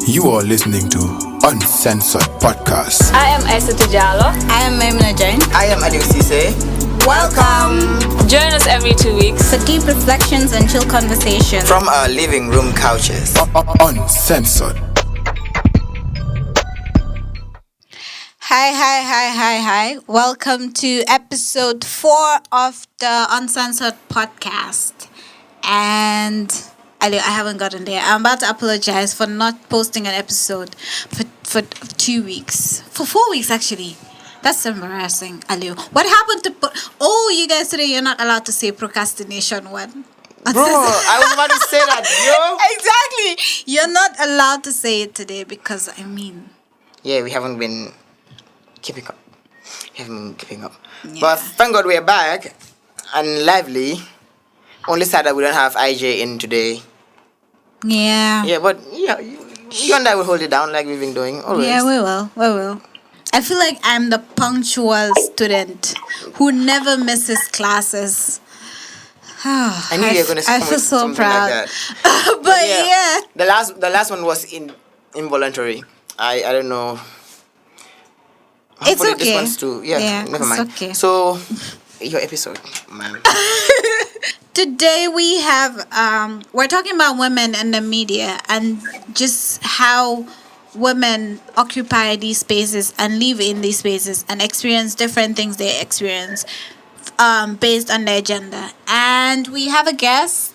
You are listening to Uncensored Podcast. I am Aissatou Diallo. I am Maimuna Jain. I am Aliou Cisse. Welcome. Join us every 2 weeks for deep reflections and chill conversations from our living room couches. Uncensored. Hi. Welcome to episode 4 of the Uncensored Podcast. And I haven't gotten there. I'm about to apologize for not posting an episode for 2 weeks. For 4 weeks, actually. That's embarrassing, Aliu. What happened to... you guys today, you're not allowed to say procrastination one. Bro, I was about to say that, yo. Exactly. You're not allowed to say it today because, Yeah, we haven't been keeping up. Yeah. But thank God we're back and lively. Only sad that we don't have IJ in today. Yeah. Yeah, but you and I will hold it down like we've been doing always. Yeah, we will. I feel like I'm the punctual student who never misses classes. I knew you were going to say I feel so something proud. like that. but yeah. The last one was involuntary. I don't know. It's Hopefully okay. This one's too. Yeah, never mind. It's okay. So, your episode, man. Today we have we're talking about women in the media and just how women occupy these spaces and live in these spaces and experience different things they experience based on their gender. And we have a guest.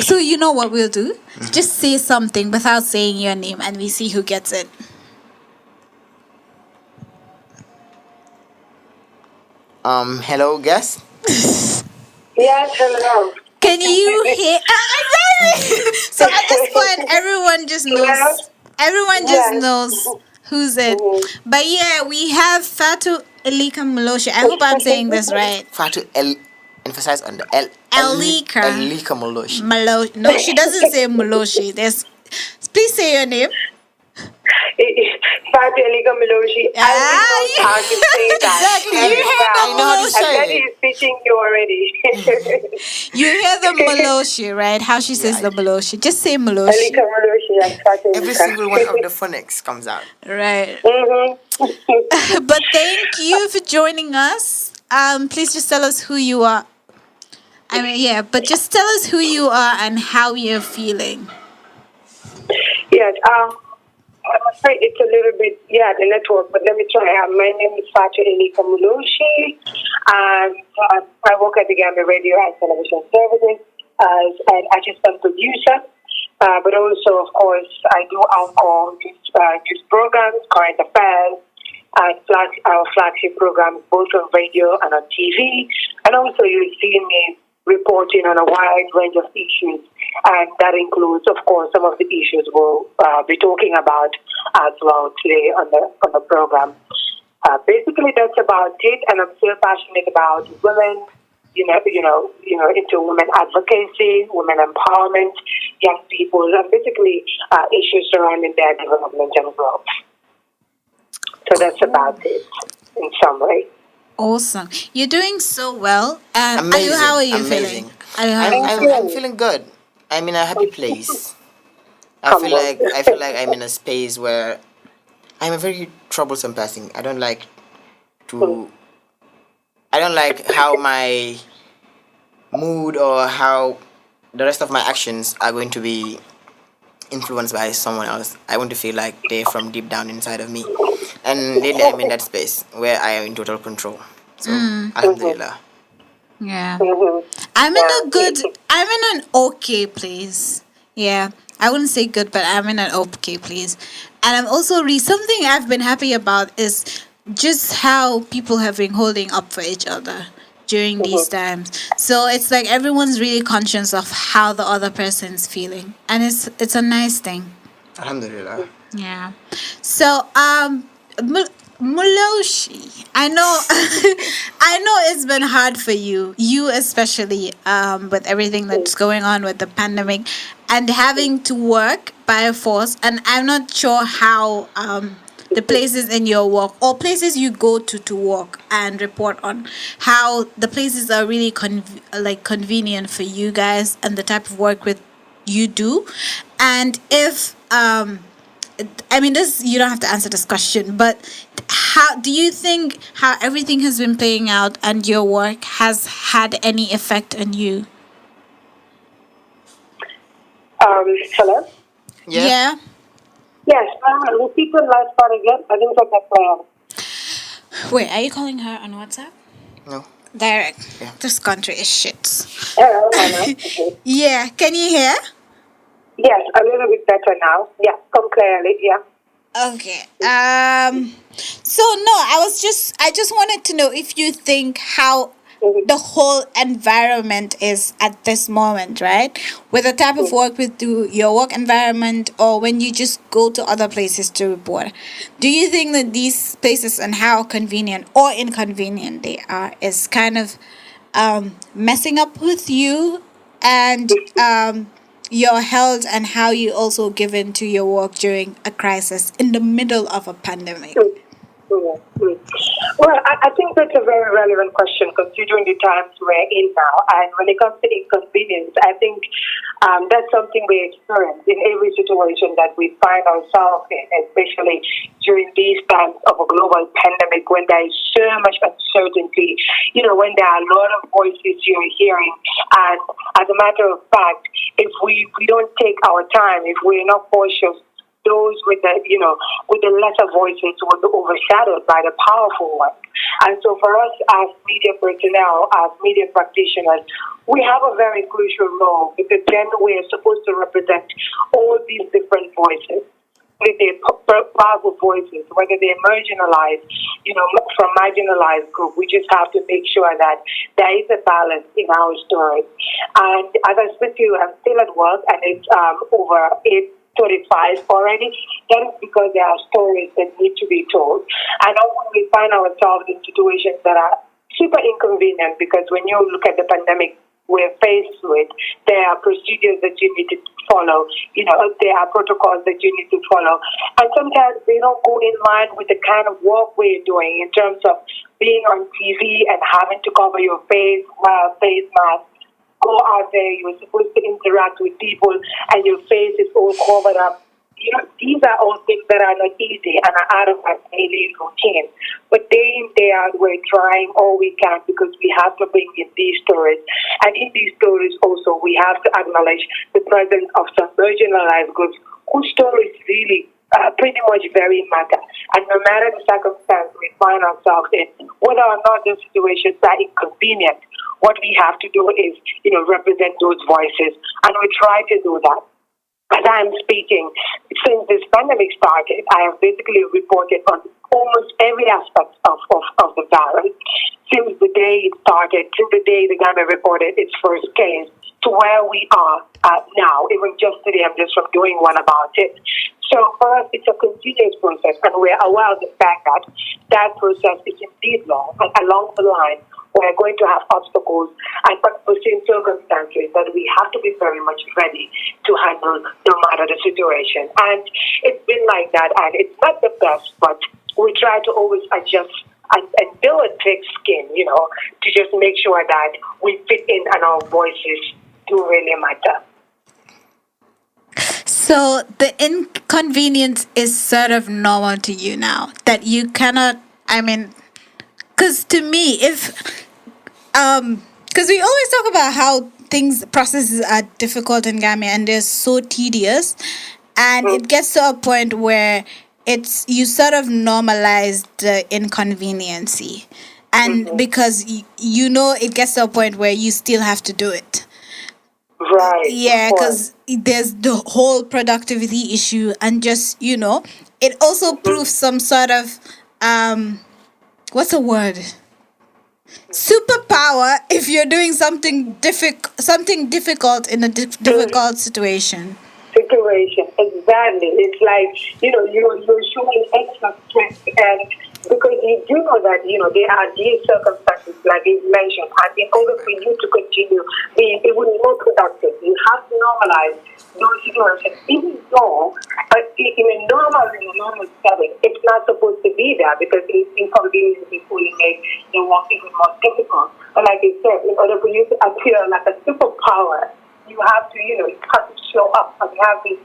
So you know what we'll do? Mm-hmm. Just say something without saying your name and we see who gets it. Hello, guest? Yes, hello. Can you hear? So at this point, everyone just knows. Everyone just knows who's it. But yeah, we have Fatou Elika Muloshi. I hope I'm saying this right. Fatou emphasize on the L. Elika. Elika Muloshi. No, she doesn't say Muloshi. Please say your name. Fatou Elika Muloshi. I don't know how to say that. Exactly. You hear I know how to say I bet he's teaching you already. You hear the Muloshi, right? How she says the Muloshi. Just say Muloshi. Elika Muloshi, yes, Fatou Every Elika. single one of the phonics comes out. Right. Mm-hmm. But thank you for joining us. Please just tell us who you are. But just tell us who you are and how you're feeling. Yes, I'm afraid it's a little bit, the network, but let me try. My name is Fatou Elika Muloshi, and I work at the Gambia Radio and Television Services as an assistant producer, but also, of course, I do anchor news programs, current affairs, and our flagship programs, both on radio and on TV, and also you'll see me reporting on a wide range of issues, and that includes, of course, some of the issues we'll be talking about as well today on the program. Basically, that's about it, and I'm still passionate about women, into women advocacy, women empowerment, young people, and basically issues surrounding their development and growth. So that's about it in summary. Awesome. You're doing so well. Amazing. How are you Amazing. feeling? I'm feeling good. I'm in a happy place. I feel like I'm in a space where I'm a very troublesome person. I don't like how my mood or how the rest of my actions are going to be influenced by someone else. I want to feel like they're from deep down inside of me. And lately I'm in that space where I am in total control. So, alhamdulillah. Yeah. I'm in an okay place. Yeah. I wouldn't say good, but I'm in an okay place. And I'm also something I've been happy about is just how people have been holding up for each other during these times. So it's like everyone's really conscious of how the other person's feeling. And it's a nice thing. Alhamdulillah. Yeah. So, Muloshi, I know it's been hard for you especially with everything that's going on with the pandemic and having to work by force, and I'm not sure how the places in your work or places you go to work and report on, how the places are really convenient for you guys and the type of work with you do, and if I mean, this, you don't have to answer this question, but how do you think how everything has been playing out and your work has had any effect on you? Hello? Yeah. Yes, repeat the last part again. I didn't get that plan. Wait, are you calling her on WhatsApp? No. Direct. Yeah. This country is shit. Okay. Yeah. Can you hear? Yes, a little bit better now. Yeah, come clearly. Yeah. Okay. So no, I just wanted to know if you think how the whole environment is at this moment, right? With the type of work with your work environment, or when you just go to other places to report. Do you think that these places and how convenient or inconvenient they are is kind of messing up with you and your health, and how you also give in to your work during a crisis in the middle of a pandemic? Well, I think that's a very relevant question considering the times we're in now. And when it comes to inconvenience, I think that's something we experience in every situation that we find ourselves in, especially during these times of a global pandemic when there is so much uncertainty, when there are a lot of voices you're hearing. And as a matter of fact, if we don't take our time, if we're not cautious, those with the lesser voices will be overshadowed by the powerful ones. And so for us as media personnel, as media practitioners, we have a very crucial role because then we are supposed to represent all these different voices. Whether they're powerful voices, whether they're marginalized, from marginalized group, we just have to make sure that there is a balance in our stories. And as I speak to you, I'm still at work, and it's over 8:35 already. That is because there are stories that need to be told. And often we find ourselves in situations that are super inconvenient because when you look at the pandemic we're faced with, there are procedures that you need to follow. There are protocols that you need to follow. And sometimes they don't go in line with the kind of work we're doing in terms of being on TV and having to cover your face, wear a face mask, go out there, you're supposed to interact with people, and your face is all covered up. These are all things that are not easy and are out of our daily routine. But day in, day out, we're trying all we can because we have to bring in these stories. And in these stories also, we have to acknowledge the presence of some marginalized groups whose stories really pretty much very matter. And no matter the circumstance we find ourselves in, whether or not the situations are inconvenient, what we have to do is, represent those voices. And we try to do that. As I'm speaking, since this pandemic started, I have basically reported on almost every aspect of the virus. Since the day it started, till the day the government reported its first case, to where we are now. Even just today, I'm just from doing one about it. So for us, it's a continuous process, and we're aware of the fact that that process is indeed long, and along the line, we're going to have obstacles and unforeseen circumstances that we have to be very much ready to handle no matter the situation. And it's been like that, and it's not the best, but we try to always adjust and build a thick skin, to just make sure that we fit in and our voices do really matter. So the inconvenience is sort of normal to you now, that you cannot, because to me, because we always talk about how processes are difficult in Gambia and they're so tedious, and it gets to a point where you sort of normalize the inconveniency, and because it gets to a point where you still have to do it. Right. Yeah, because there's the whole productivity issue, and just it also proves some sort of what's the word? Superpower if you're doing something difficult in a difficult situation. Exactly. It's like, you're showing extra strength, and because you do know that, there are these circumstances, like you mentioned, and in order for you to continue being even more productive, you have to normalize those situations, even though in a normal setting, it's not supposed to be there because it's inconvenient before you make the work even more difficult. But like you said, in order for you to appear like a superpower, you have to, show up and have this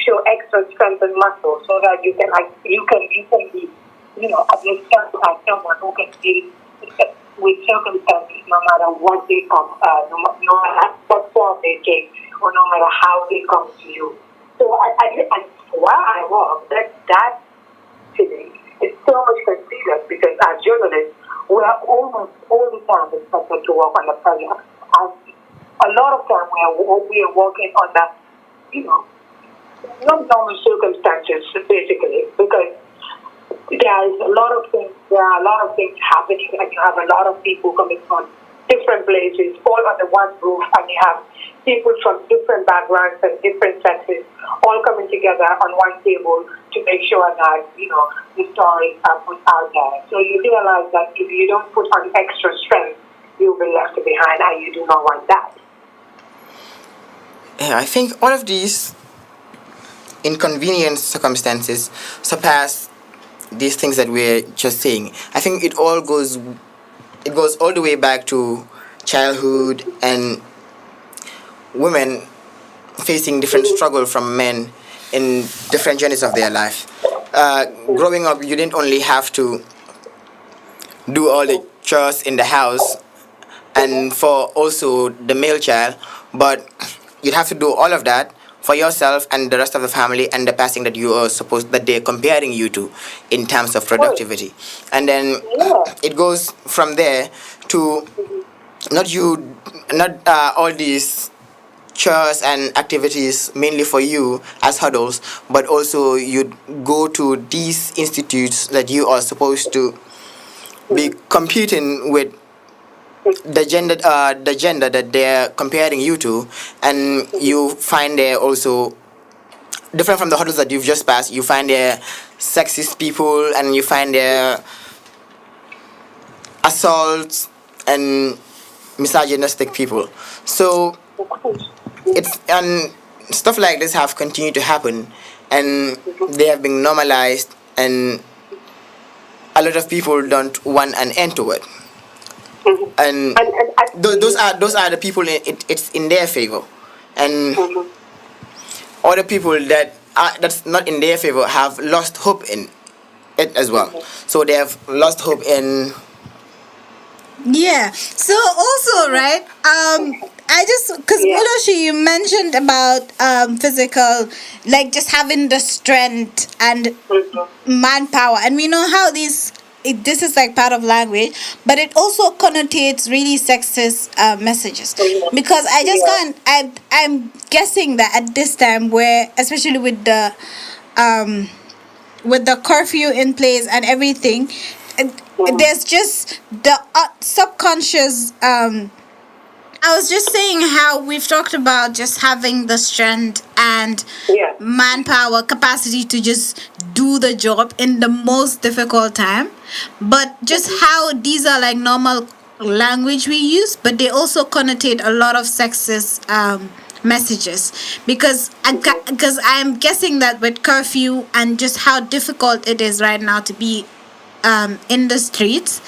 show extra strength and muscle so that you can be, at your strength as someone who can deal with circumstances no matter what they come, no matter what form they take, or no matter how they come to you. So while I work, that today is so much considered because as journalists, we are almost all the time expected to work on the project. And a lot of time we are working on the, not normal circumstances basically, because there are a lot of things happening, and you have a lot of people coming from different places, all under one roof, and you have people from different backgrounds and different sexes all coming together on one table to make sure that, the stories are put out there. So you realize that if you don't put on extra strength, you'll be left behind, and you do not want that. Yeah, I think all of these inconvenient circumstances surpass these things that we're just saying. I think it goes all the way back to childhood and women facing different struggle from men in different journeys of their life. Growing up, you didn't only have to do all the chores in the house and for also the male child, but you'd have to do all of that for yourself and the rest of the family and the person that you are supposed that they're comparing you to in terms of productivity. And then it goes from there to not all these chores and activities mainly for you as adults, but also you go to these institutes that you are supposed to be competing with the gender that they're comparing you to, and you find there also different from the hurdles that you've just passed. You find there sexist people, and you find there assaults and misogynistic people. So it's and stuff like this have continued to happen, and they have been normalized, and a lot of people don't want an end to it. And those are the people it's in their favor, and other people that's not in their favor have lost hope in it as well. So they have lost hope in. Yeah. So also, right? I just because Muloshi, you mentioned about physical, like just having the strength and manpower, and we know how this is like part of language, but it also connotates really sexist messages, because I just can't. I'm guessing that at this time, where especially with the curfew in place and everything, there's just the subconscious. I was just saying how we've talked about just having the strength and manpower capacity to just do the job in the most difficult time, but just how these are like normal language we use, but they also connotate a lot of sexist messages, because I'm guessing that with curfew and just how difficult it is right now to be in the streets,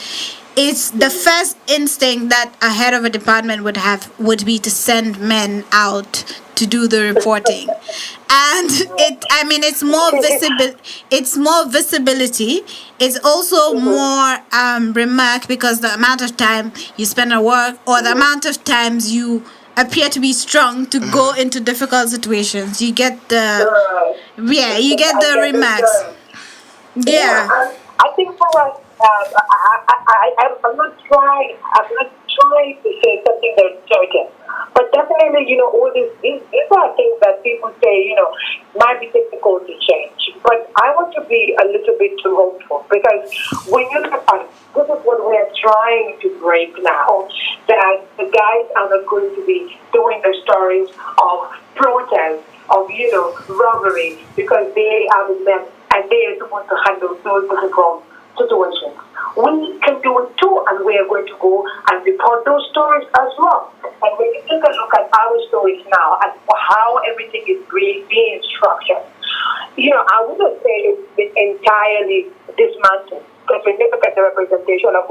it's the first instinct that a head of a department would be to send men out to do the reporting. And it's more visible. It's more visibility. It's also more remark, because the amount of time you spend at work, or the amount of times you appear to be strong to go into difficult situations, you get the remarks. Yeah. I think for us, I'm not trying to say something that's certain, but definitely, all these are things that people say, might be difficult to change. But I want to be a little bit too hopeful, because when you look at this is what we're trying to break now, that the guys are not going to be doing the stories of protest, of robbery, because they are the men and they are supposed to handle those difficult situations. We can do it too, and we are going to go and report those stories as well. And when you take a look at our stories now and how everything is being structured, I wouldn't say it's entirely dismantled, because when you look at the representation of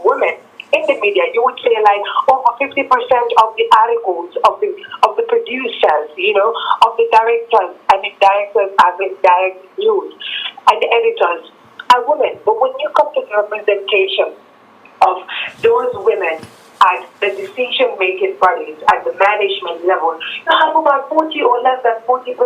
women in the media, you would say like over 50% of the articles of the producers, of the directors, and the directors as in direct news, and the editors are women. But when you come to the representation of those women at the decision-making bodies, at the management level, you have about 40 or less than 40%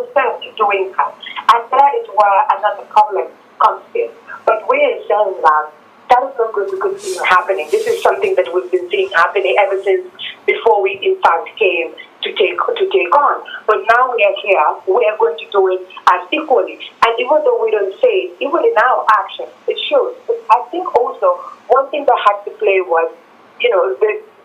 doing that. And that is where another problem comes in. But we are saying that is not going to continue happening. This is something that we've been seeing happening ever since before we in fact came to take on. But now we are here, we are going to do it as equally. And even though we don't say it, even in our actions, it shows. But I think also one thing that had to play was,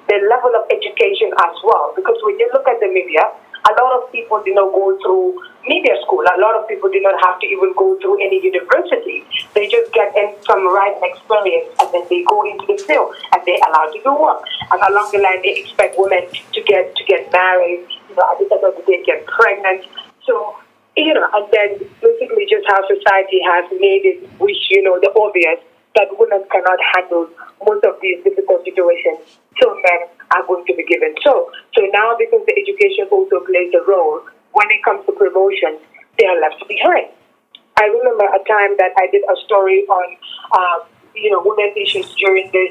the level of education as well. Because when you look at the media, a lot of people did not go through media school. A lot of people did not have to even go through any university. They just get in some right experience and then they go into the field and they're allowed to do work. And along the line, they expect women to get married, at the end of the day, get pregnant. So, and then basically just how society has made it, which, the obvious, that women cannot handle most of these difficult situations, so men are going to be given. So now because the education also plays a role, when it comes to promotions, they are left behind. I remember a time that I did a story on, women's issues during this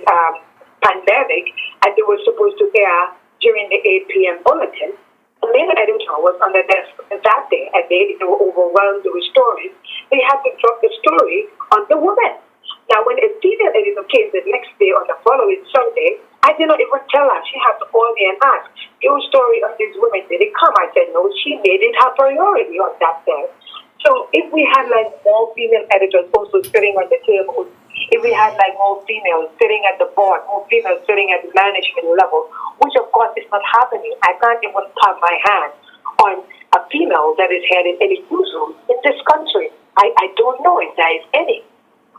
pandemic, and they were supposed to air during the 8 p.m. bulletin. The main editor was on the desk that day, and they were overwhelmed with stories. They had to drop the story on the women. Now, when a female editor came the next day on the following Sunday, I did not even tell her. She had to call me and ask, your story on these women, did it come? I said, no, she made it her priority on that day. So if we had like more female editors also sitting on the table, if we had like more females sitting at the board, more females sitting at the management level, which of course is not happening, I can't even put my hand on a female that is heading any newsroom in this country. I don't know if there is any.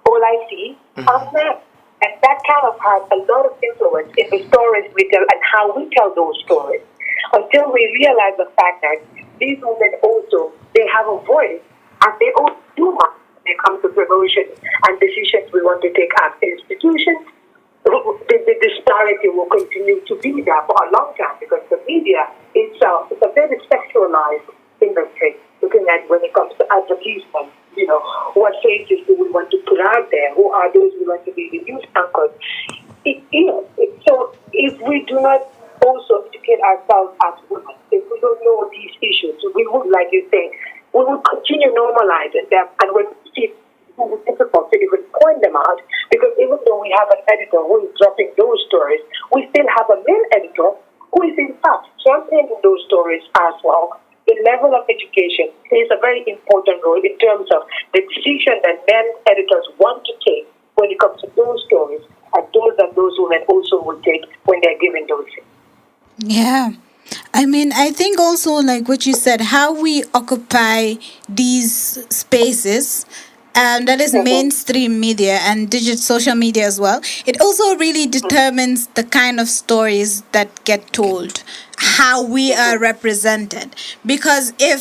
All I see are men. And that kind of has a lot of influence in the stories we tell and how we tell those stories. Until we realize the fact that these women also, they have a voice and they also do much when it comes to promotion and decisions we want to take as institutions. The disparity will continue to be there for a long time because the media itself is a very sexualized industry. Looking at when it comes to advertisement, what faces do we want to put out there? Who are those who want to be the news anchors? So if we do not also educate ourselves as women, if we don't know these issues, we would, like you say, we will continue normalizing them, and when we see it's difficult to even point them out, because even though we have an editor who is dropping those stories, we still have a male editor who is in fact championing those stories as well. The level of education plays a very important role in terms of the decision that men editors want to take when it comes to those stories, and those women also will take when they're given those things. Yeah. I think also like what you said, how we occupy these spaces, that is mainstream media and digital social media as well. It also really determines the kind of stories that get told, how we are represented. Because there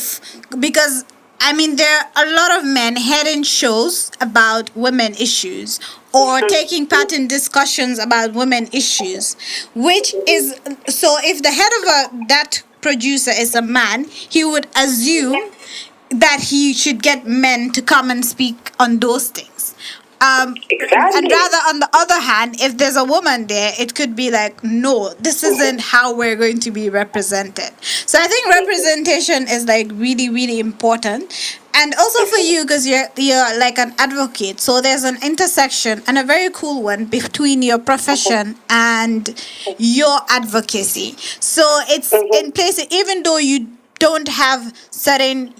are a lot of men heading shows about women issues or taking part in discussions about women issues, which is, so if the head of that producer is a man, he would assume that he should get men to come and speak on those things. Exactly. And rather, on the other hand, if there's a woman there, it could be like, no, this isn't how we're going to be represented. So I think representation is like really, really important. And also for you, because you're like an advocate, so there's an intersection and a very cool one between your profession and your advocacy. So it's in place, even though you don't have certain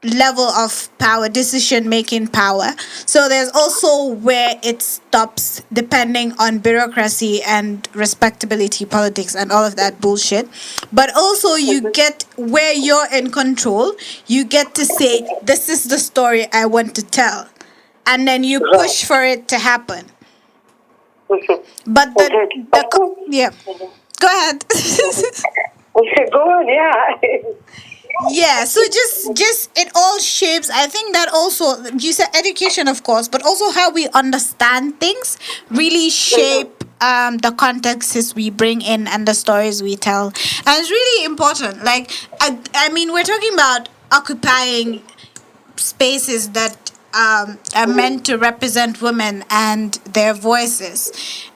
level of power, decision-making power. So there's also where it stops depending on bureaucracy and respectability politics and all of that bullshit. But also you get where you're in control, you get to say, this is the story I want to tell. And then you push for it to happen. But yeah. Go ahead. Go on, yeah. Yeah, so just it all shapes. I think that also, you said education, of course, but also how we understand things really shape the contexts we bring in and the stories we tell. And it's really important. Like, I mean, we're talking about occupying spaces that are meant to represent women and their voices.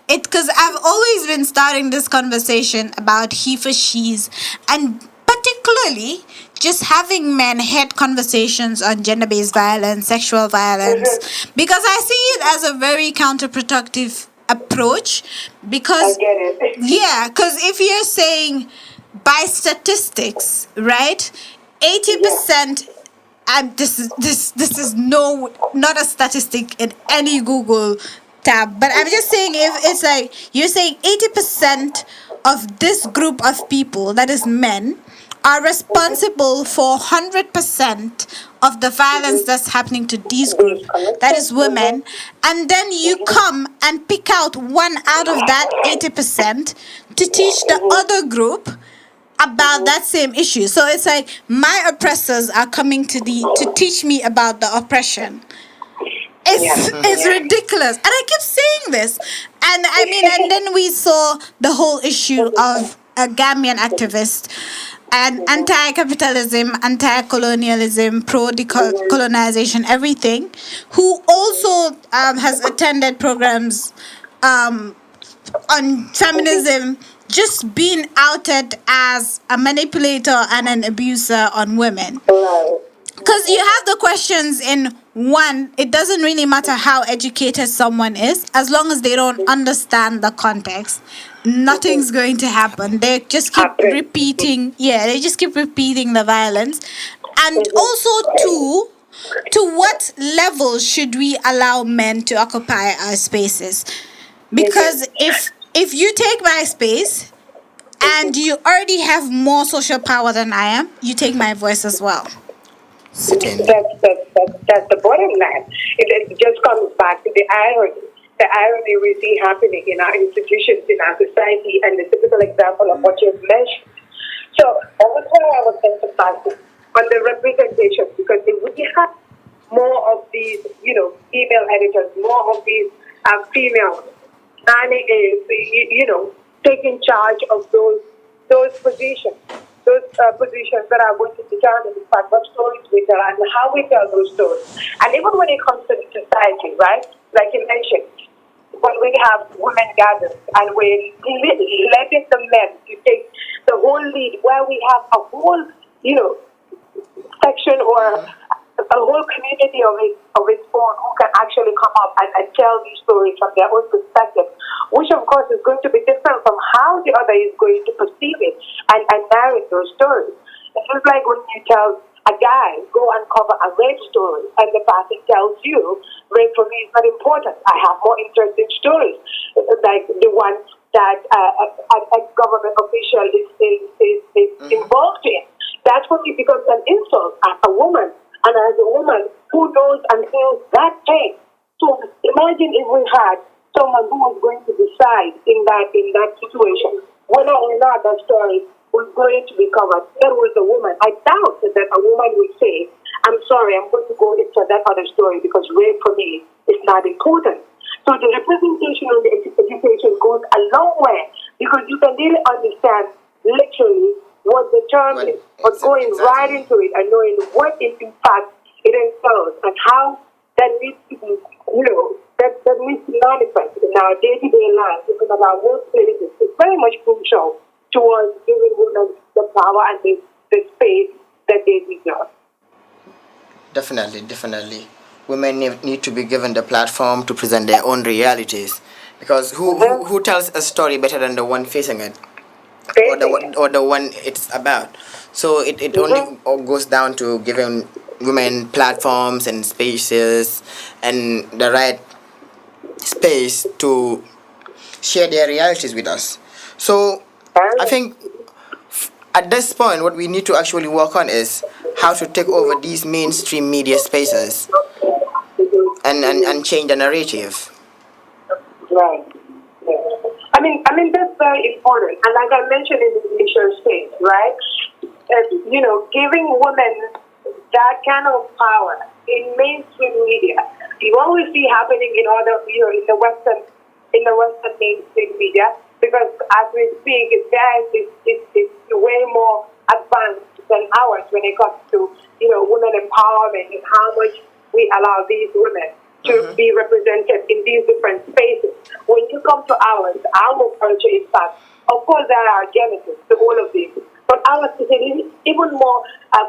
Because I've always been starting this conversation about he for she's, and particularly just having men head conversations on gender-based violence, sexual violence, because I see it as a very counterproductive approach. Because I get it. yeah, because if you're saying by statistics, right, 80%. And this is not a statistic in any Google tab, but I'm just saying, if it's like you're saying 80% of this group of people, that is men, are responsible for 100% of the violence that's happening to these groups, that is women, and then you come and pick out one out of that 80% to teach the other group about that same issue. So it's like my oppressors are coming to teach me about the oppression. It's ridiculous. And I keep saying this. And I mean, and then we saw the whole issue of a Gambian activist and anti-capitalism, anti-colonialism, pro-decolonization, everything, who also has attended programs on feminism, just being outed as a manipulator and an abuser on women. Because you have the questions in one, it doesn't really matter how educated someone is, as long as they don't understand the context, nothing's going to happen. They just keep repeating, they just keep repeating the violence. And also, to what level should we allow men to occupy our spaces? Because if you take my space and you already have more social power than I am, you take my voice as well. That's the bottom line. It just comes back to the irony we see happening in our institutions, in our society, and the typical example of what you've mentioned. So that's why I was emphasizing on the representation, because if we have more of these, female editors, more of these females, and taking charge of those positions. Those positions that are going to determine the fact what stories we tell and how we tell those stories. And even when it comes to society, right? Like you mentioned, when we have women gathered and we're letting the men to take the whole lead, where we have a whole, section or a whole community of its own who can actually come up and tell these stories from their own perspective, which of course is going to be different from how the other is going to perceive it and narrate those stories. It's just like when you tell a guy, go and cover a rape story, and the person tells you, rape for me is not important. I have more interesting stories, like the one that an ex-government official is involved in. That for me becomes an insult as a woman. And as a woman who knows and feels that pain. So imagine if we had someone who was going to decide in that situation whether or not that story was going to be covered. That was a woman. I doubt that a woman would say, I'm sorry, I'm going to go into that other story because rape for me is not important. So the representation of the education goes a long way, because you can really understand literally what the term is, but going right into it and knowing what in fact it entails and how that needs to be, that needs to manifest in our day-to-day lives, even in our workplaces. It's very much crucial towards giving women the power and the space that they deserve. Definitely. Women need to be given the platform to present their own realities, because who tells a story better than the one facing it? Or the one it's about. So it only all goes down to giving women platforms and spaces and the right space to share their realities with us. So I think at this point what we need to actually work on is how to take over these mainstream media spaces and change the narrative. Right. I mean that's very important. And like I mentioned in the initial stage, right? Giving women that kind of power in mainstream media. You always see happening in other, in the Western in the Western mainstream media, because as we speak, theirs is way more advanced than ours when it comes to, women empowerment and how much we allow these women to be represented in these different spaces. When you come to ours, our culture is that, of course, there are genesis to all of these, but ours is even more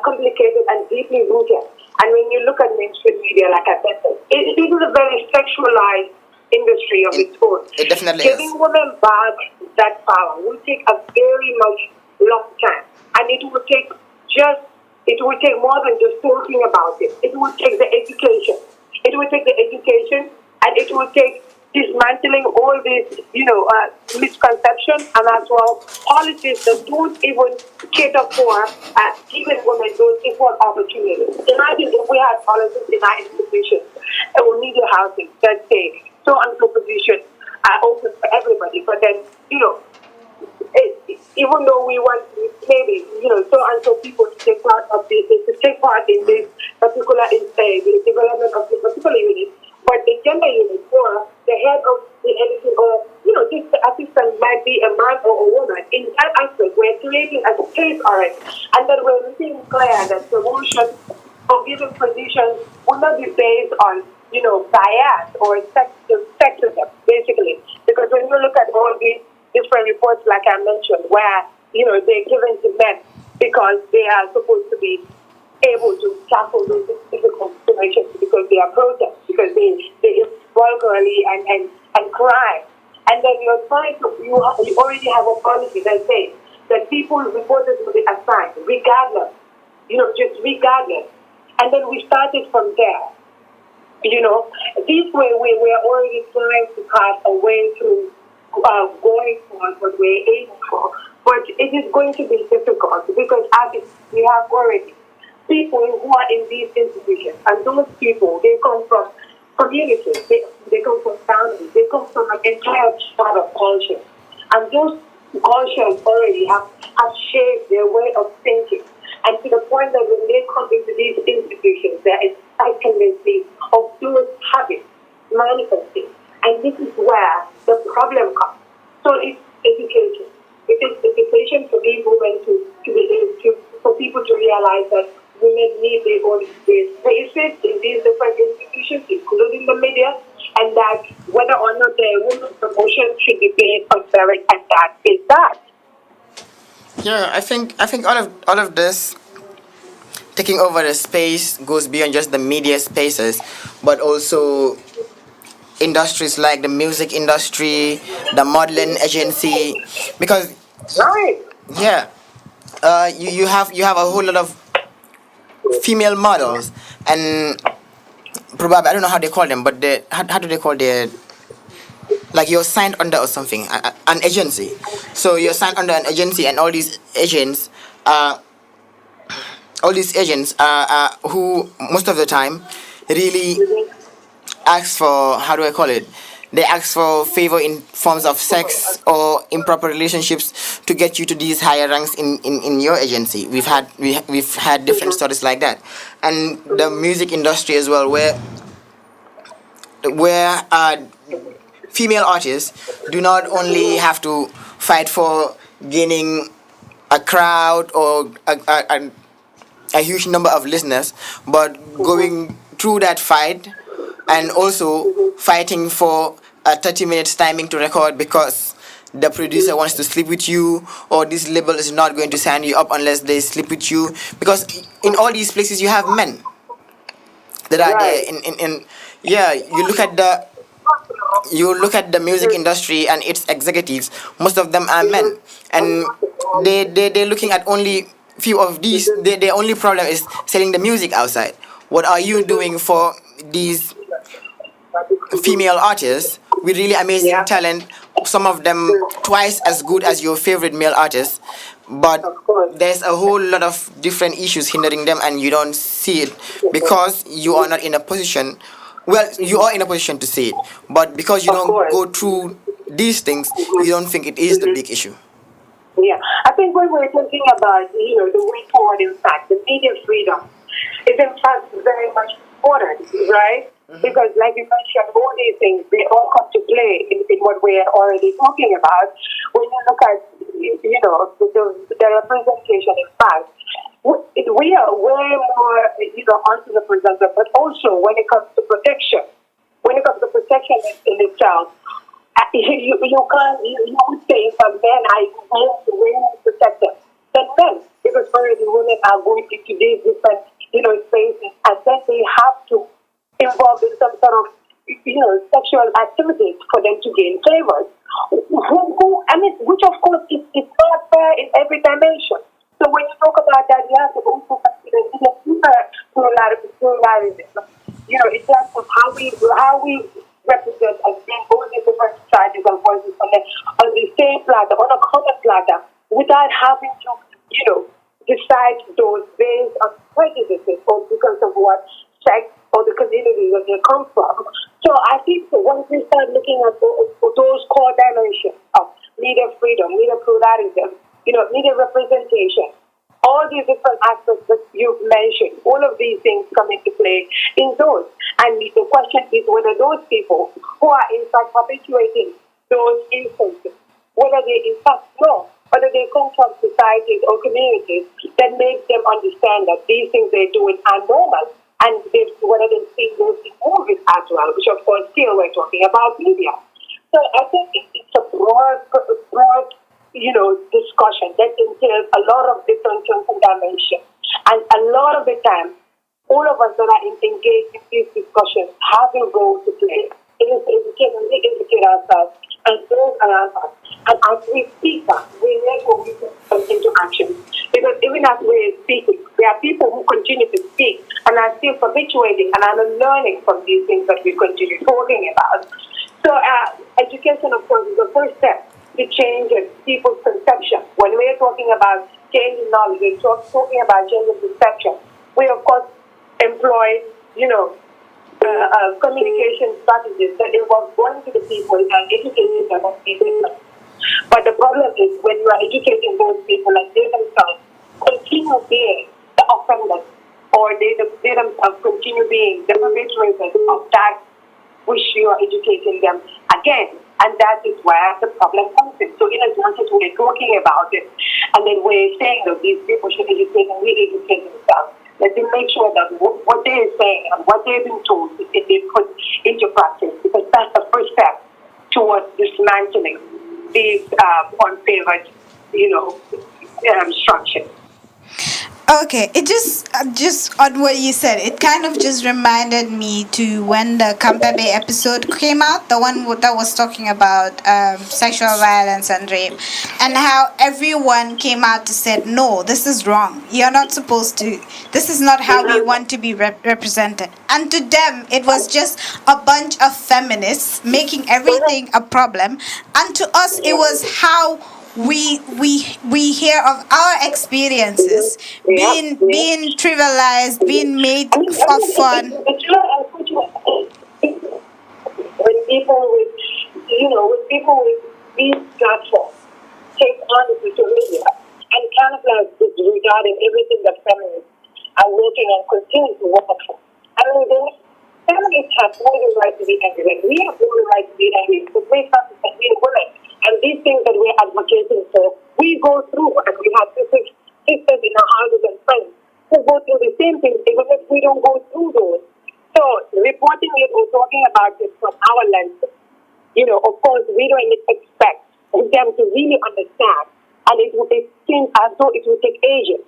complicated and deeply rooted. And when you look at mainstream media, like I said, it is a very sexualized industry of its own. It definitely Giving is. women back that power will take a very much long time, and it will take more than just talking about it. It will take the education. It will take the education, and it will take dismantling all these, misconceptions, and as well policies that don't even cater for giving women those equal opportunities. Imagine if we had policies in our institutions or media houses that say so and so positions are open for everybody, but then, even though we want maybe, so and so people to take part in this particular the development of this particular unit, but the gender unit or the head of the editing or, just the assistant might be a man or a woman. In that aspect, we're creating a space already, and then we're making clear that promotion or given positions will not be based on, bias or sexism, basically. Because when you look at all these different reports, like I mentioned, where, they're given to men because they are supposed to be able to tackle those difficult situations because they are protest, because they vulgarly and crime. And then you're trying to, you already have a policy that says that people, reporters will be assigned regardless, just regardless. And then we started from there. This way we are already trying to pass a way to going for what we're aiming for. But it is going to be difficult because we have already people who are in these institutions, and those people, they come from communities, they come from families, they come from an entire part of culture. And those cultures already have shaped their way of thinking. And to the point that when they come into these institutions, there is a tendency of those habits manifesting. And this is where the problem comes. So it's education. It is education for these women for people to realize that women need their own spaces in these different institutions, including the media, and that whether or not their women's promotion should be based on merit, and that is that. Yeah, I think all of this taking over the space goes beyond just the media spaces, but also industries like the music industry, the modeling agency, because Right. yeah, you have a whole lot of female models, and probably I don't know how they call them, but how do they call the, like, you're signed under or something, an agency. So you're signed under an agency, and all these agents who most of the time really ask for, how do I call it? They ask for favor in forms of sex or improper relationships to get you to these higher ranks in your agency. We've had different stories like that, and the music industry as well, where female artists do not only have to fight for gaining a crowd or a huge number of listeners, but going through that fight and also fighting for a 30 minutes timing to record because the producer wants to sleep with you, or this label is not going to sign you up unless they sleep with you, because in all these places you have men that are there in yeah, you look at the music industry and its executives, most of them are men, and they're looking at only few of these. Their only problem is selling the music outside. What are you doing for these female artists with really amazing talent, some of them twice as good as your favorite male artists, but there's a whole lot of different issues hindering them, and you don't see it because you are not in a position. Well, you are in a position to see it, but because you don't go through these things, you don't think it is the big issue. Yeah, I think when we're talking about, the way forward, in fact, the media freedom is in fact very much important, right? Because, like you mentioned, all these things, they all come to play in what we're already talking about. When you look at, the representation, in fact, we are way more, onto the presenter, but also when it comes to protection. When it comes to protection in itself, you can't, you would say if a man are women protected than men, because already women are going into these different, spaces, and then they have to involve in some sort of, sexual activities for them to gain favors. Which of course is not fair in every dimension. So when you talk about that, you have to also consider pluralism. In terms of how we represent and bring all the different strategies and voices on the same platter, on a common platter, without having to, decide those based on prejudices or because of what sex or the community that they come from. So I think that once we start looking at those core dimensions of media freedom, media pluralism, media representation, all these different aspects that you've mentioned, all of these things come into play in those. And the question is whether those people who are in fact perpetuating those instances, whether they in fact know, whether they come from societies or communities that make them understand that these things they're doing are normal, and whether they see those in movies as well, which of course still we're talking about media. So I think it's a broad, discussion that entails a lot of different dimensions. And a lot of the time, all of us that are engaged in these discussions have a role to play. It is to educate ourselves and those around us. And as we speak that, we therefore we come into action. Because even as we're speaking, there are people who continue to speak and are still perpetuating and are learning from these things that we continue talking about. So education, of course, is the first step to change people's perception. When we're talking about changing knowledge, we're talking about changing perception. We, of course, employ, communication strategies that involve going to the people and educating them on these things. But the problem is when you are educating those people and they themselves continue being the offenders, or they themselves continue being the perpetrators of that which you are educating them again. And that is where the problem comes in. So in as much as we're talking about it, and then we're saying that these people should educate and re-educate themselves, let them make sure that what they're saying and what they've been told is they put into practice, because that's the first step towards dismantling these unfavored, structures. Okay, it just on what you said, it kind of just reminded me to when the Kampebe episode came out, the one that was talking about sexual violence and rape, and how everyone came out to said, no, this is wrong. You're not supposed to. This is not how we want to be represented. And to them, it was just a bunch of feminists making everything a problem, and to us, it was how we hear of our experiences being trivialized, being made of fun. When people with these platforms take on the social media and kind of like disregarding everything that feminists are working and continue to work for. Feminists have all the right to be angry. We have all the right to be angry because we have to be women. And these things that we're advocating for, we go through, and we have sisters in our houses and friends who go through the same things, even if we don't go through those. So, reporting it or talking about it from our lens, of course, we don't expect them to really understand. And it seems as though it will take ages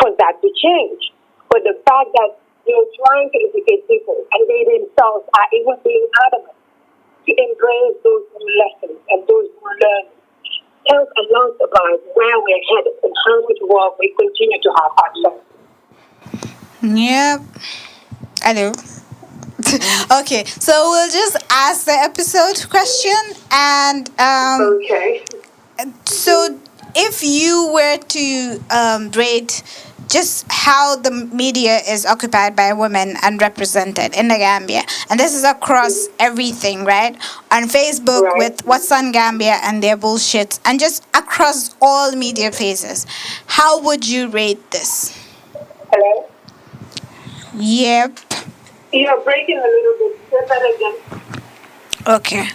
for that to change. But the fact that you're trying to educate people and they themselves are even being adamant to embrace those new lessons and those new learnings tells a lot about where we're headed and how much work we continue to have ourselves. Yep. Hello. Okay, so we'll just ask the episode question, and okay. So if you were to rate just how the media is occupied by women and represented in the Gambia, and this is across everything, right? On Facebook with What's on Gambia and their bullshit, and just across all media phases, how would you rate this? Hello? Yep. You're breaking a little bit. Say that again. Okay.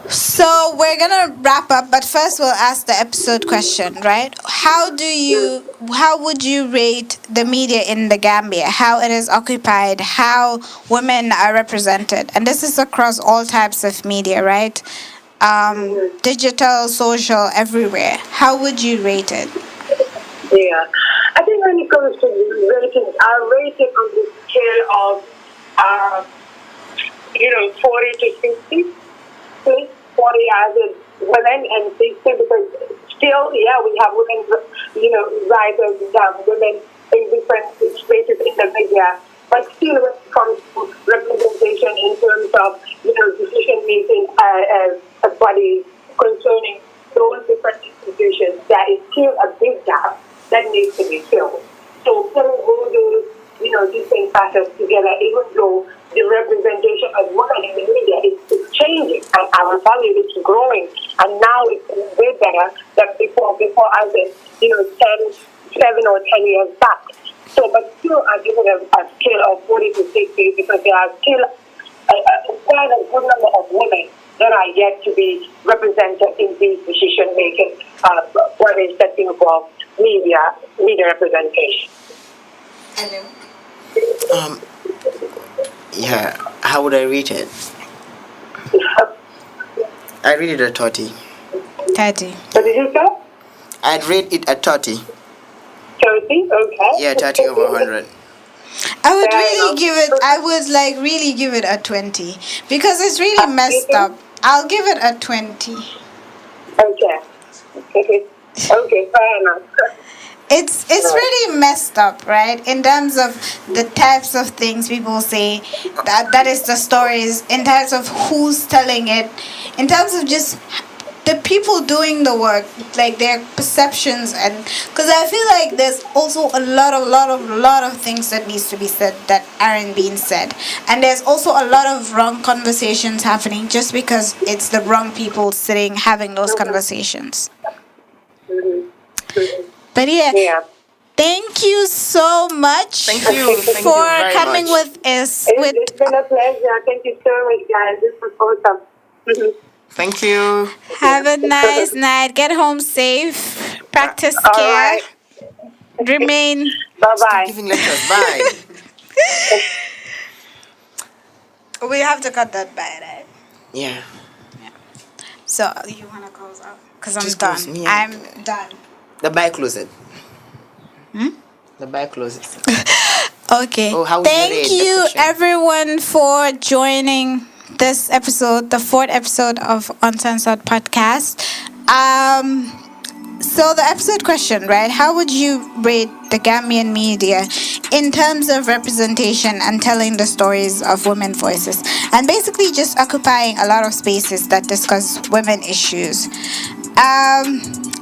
So we're gonna wrap up, but first we'll ask the episode question, right? How would you rate the media in the Gambia? How it is occupied, how women are represented, and this is across all types of media, right? Digital, social, everywhere. How would you rate it? Yeah. I think when it comes to rating, I rate it on the scale of, 40 to 60. 40 as in women and 60 because still, we have women, writers, women in different spaces in the media. But still, when it comes to representation in terms of, decision making bodies concerning those different institutions, there is still a big gap that needs to be filled. So putting all those, different factors together, even though the representation of women in the media is changing, and our value is growing, and now it's way better than before I said, 7 or 10 years back. So, but still, I give it a scale of 40 to 60 because there are still quite a good number of women that are yet to be represented in these decision-making, whether it's that involve media representation. Hello. Yeah, how would I rate it? I rate it a 30. 30. What did you say? I'd rate it a 30. 30? Okay. Yeah, 30 over 100. I would really give it a 20 because it's really messed up. I'll give it a 20. Okay, fair enough. It's really messed up, right? In terms of the types of things people say, that is the stories, in terms of who's telling it, in terms of just the people doing the work, like their perceptions, and because I feel like there's also a lot of things that needs to be said that aren't being said, and there's also a lot of wrong conversations happening just because it's the wrong people sitting having those conversations. But yeah. Thank you so much for coming with us. It's been a pleasure. Thank you so much, guys. This was awesome. Thank you. Have a nice night. Get home safe. Practice care. Right. Remain. Bye-bye. Giving lectures. Bye. We have to cut that by, right? Yeah. So you want to close out? Because I'm Just done. close me out. I'm done. The bike closes. The bike closes. Okay. Oh, how would you Thank rate the you, question? everyone, for joining this episode, the 4th episode of Uncensored Podcast. So the episode question, right? How would you rate the Gambian media in terms of representation and telling the stories of women voices, and basically just occupying a lot of spaces that discuss women issues?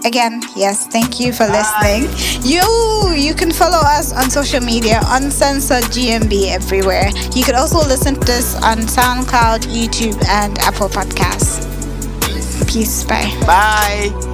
Again, yes, thank you for listening. You can follow us on social media, Uncensored GMB everywhere. You could also listen to this on SoundCloud, YouTube, and Apple Podcasts. Peace. Bye. Bye.